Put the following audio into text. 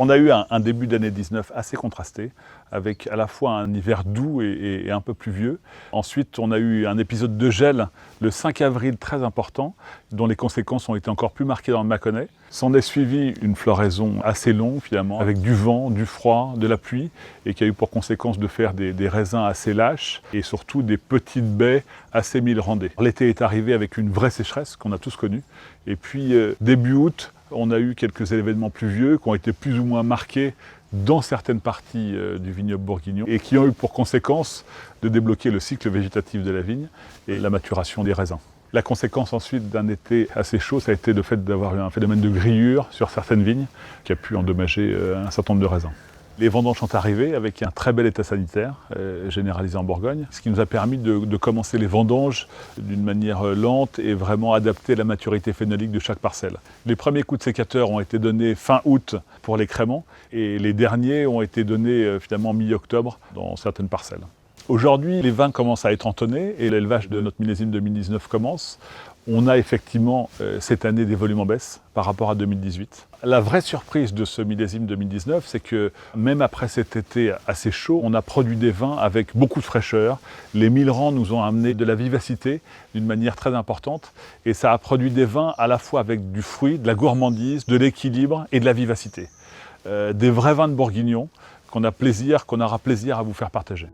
On a eu un début d'année 19 assez contrasté, avec à la fois un hiver doux et un peu pluvieux. Ensuite, on a eu un épisode de gel le 5 avril très important, dont les conséquences ont été encore plus marquées dans le Mâconnais. S'en est suivi une floraison assez longue finalement, avec du vent, du froid, de la pluie, et qui a eu pour conséquence de faire des raisins assez lâches, et surtout des petites baies assez milrandées. L'été est arrivé avec une vraie sécheresse qu'on a tous connue, et puis début août, on a eu quelques événements pluvieux qui ont été plus ou moins marqués dans certaines parties du vignoble bourguignon et qui ont eu pour conséquence de débloquer le cycle végétatif de la vigne et la maturation des raisins. La conséquence ensuite d'un été assez chaud, ça a été le fait d'avoir eu un phénomène de grillure sur certaines vignes qui a pu endommager un certain nombre de raisins. Les vendanges sont arrivées avec un très bel état sanitaire généralisé en Bourgogne, ce qui nous a permis de commencer les vendanges d'une manière lente et vraiment adaptée à la maturité phénolique de chaque parcelle. Les premiers coups de sécateur ont été donnés fin août pour les créments et les derniers ont été donnés finalement mi-octobre dans certaines parcelles. Aujourd'hui, les vins commencent à être entonnés et l'élevage de notre millésime 2019 commence. On a effectivement cette année des volumes en baisse par rapport à 2018. La vraie surprise de ce millésime 2019, c'est que même après cet été assez chaud, on a produit des vins avec beaucoup de fraîcheur. Les milrans nous ont amené de la vivacité d'une manière très importante et ça a produit des vins à la fois avec du fruit, de la gourmandise, de l'équilibre et de la vivacité. Des vrais vins de bourguignon qu'on aura plaisir à vous faire partager.